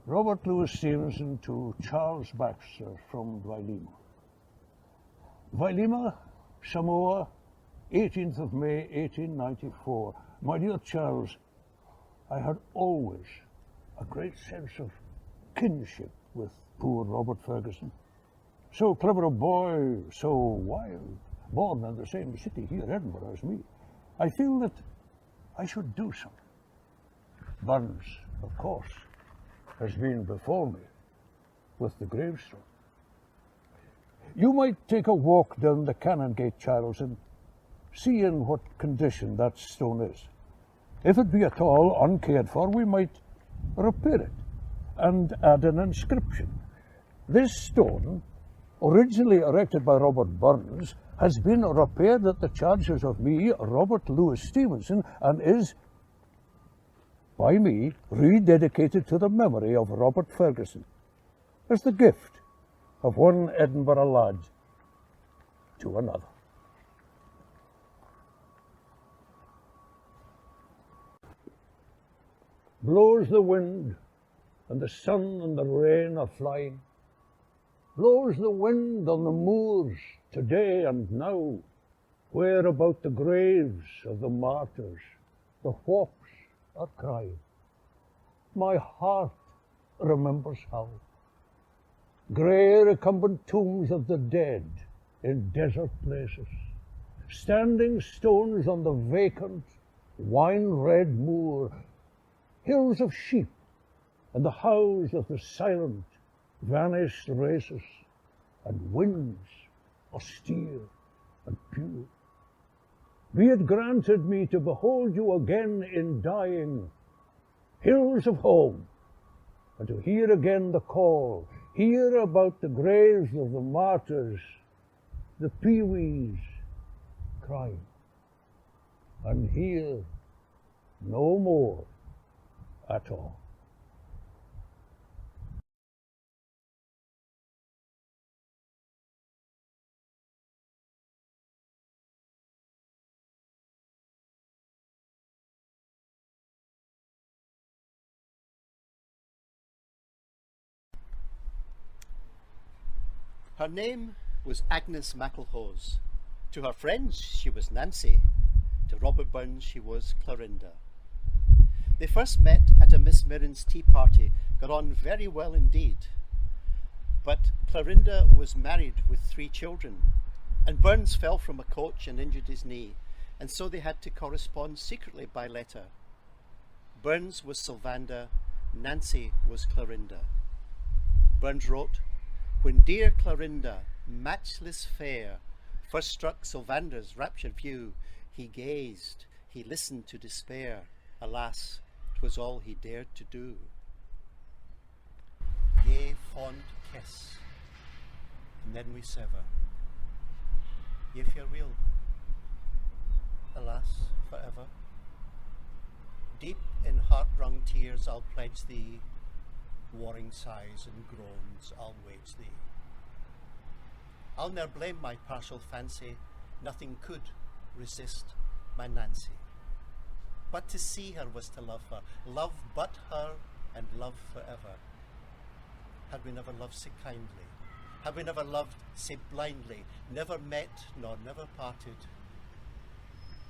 Robert Louis Stevenson to Charles Baxter from Vailima. Vailima, Samoa, 18th of May 1894. My dear Charles, I had always a great sense of kinship with poor Robert Ferguson. So clever a boy, so wild, born in the same city here, Edinburgh, as me. I feel that I should do something. Burns, of course, has been before me with the gravestone. You might take a walk down the Canongate, Charles, and see in what condition that stone is. If it be at all uncared for, we might repair it and add an inscription. This stone, originally erected by Robert Burns, has been repaired at the charges of me, Robert Louis Stevenson, and is, by me, rededicated to the memory of Robert Ferguson, as the gift of one Edinburgh lad to another. Blows the wind, and the sun and the rain are flying. Blows the wind on the moors today and now, where about the graves of the martyrs the whaups are crying. My heart remembers how. Grey recumbent tombs of the dead in desert places, standing stones on the vacant, wine-red moor, hills of sheep and the howls of the silent, vanished races, and winds austere and pure. Be it granted me to behold you again in dying, hills of home, and to hear again the call, hear about the graves of the martyrs, the peewees crying, and hear no more at all. Her name was Agnes MacLehose. To her friends she was Nancy. To Robert Burns she was Clorinda. They first met at a Miss Mirren's tea party, got on very well indeed. But Clorinda was married with 3 children, and Burns fell from a coach and injured his knee, and so they had to correspond secretly by letter. Burns was Sylvanda, Nancy was Clorinda. Burns wrote, "When dear Clorinda, matchless fair, first struck Sylvanda's raptured view, he gazed, he listened to despair. Alas, 'twas all he dared to do. Yea, fond kiss, and then we sever. Yea, farewell, alas, forever. Deep in heart-wrung tears I'll pledge thee, warring sighs and groans I'll wage thee. I'll ne'er blame my partial fancy, nothing could resist my Nancy. But to see her was to love her, love but her and love forever. Had we never loved so kindly, had we never loved so blindly, never met nor never parted,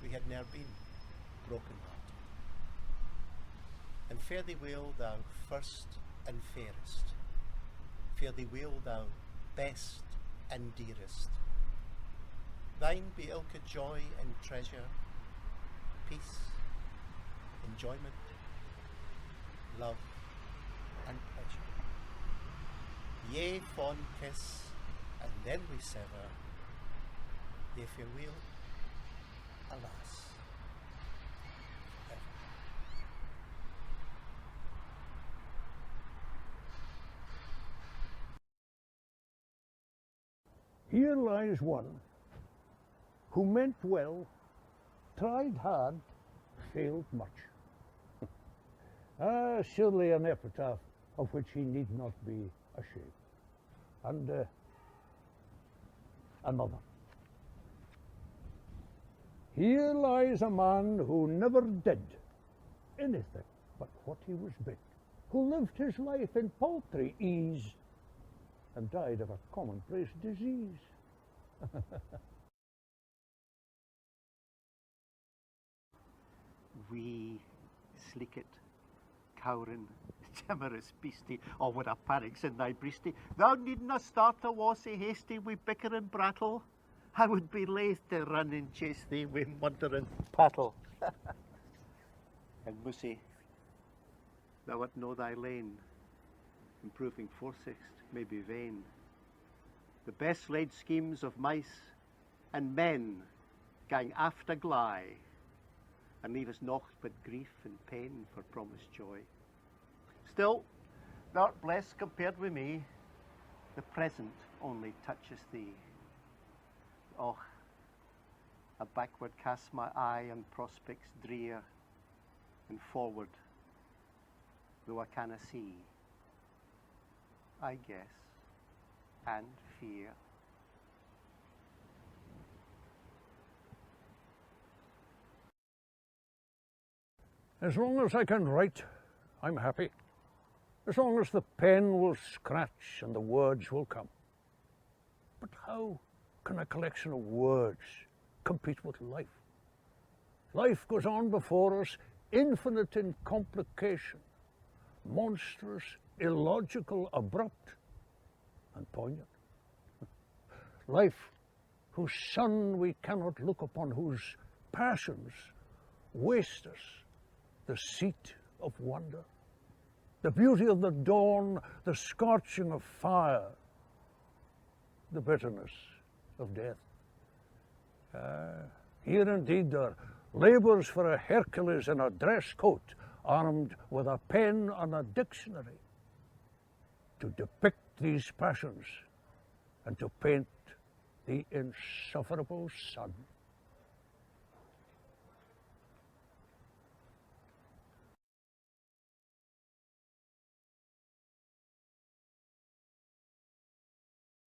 we had ne'er been broken-hearted. And fare thee well, thou first and fairest. Fare thee well, thou best and dearest. Thine be ilka joy and treasure, peace, enjoyment, love and pleasure. Yea, fond kiss, and then we sever. Yea, farewell, alas, forever." Here lies one who meant well, tried hard, failed much. Surely an epitaph of which he need not be ashamed. And another. Here lies a man who never did anything but what he was bid. who lived his life in paltry ease and died of a commonplace disease. We sleekit, cowrin, timorous beastie, or with a panic's in thy breastie, thou needna start a wassy hasty wi' bicker and brattle. I would be laith to run and chase thee wi' muntering pattle. And Mussy, thou art know thy lane, improving foresixt may be vain. The best laid schemes of mice and men gang after gly, and leave us naught but grief and pain for promised joy. Still, thou art blessed compared with me, the present only touches thee. Och, I backward cast my eye on prospects drear, and forward, though I canna see, I guess, and fear. As long as I can write, I'm happy. As long as the pen will scratch and the words will come. But how can a collection of words compete with life? Life goes on before us, infinite in complication, monstrous, illogical, abrupt, and poignant. Life whose sun we cannot look upon, whose passions waste us, the seat of wonder, the beauty of the dawn, the scorching of fire, the bitterness of death. Here indeed are labours for a Hercules in a dress coat, armed with a pen and a dictionary, to depict these passions and to paint the insufferable sun.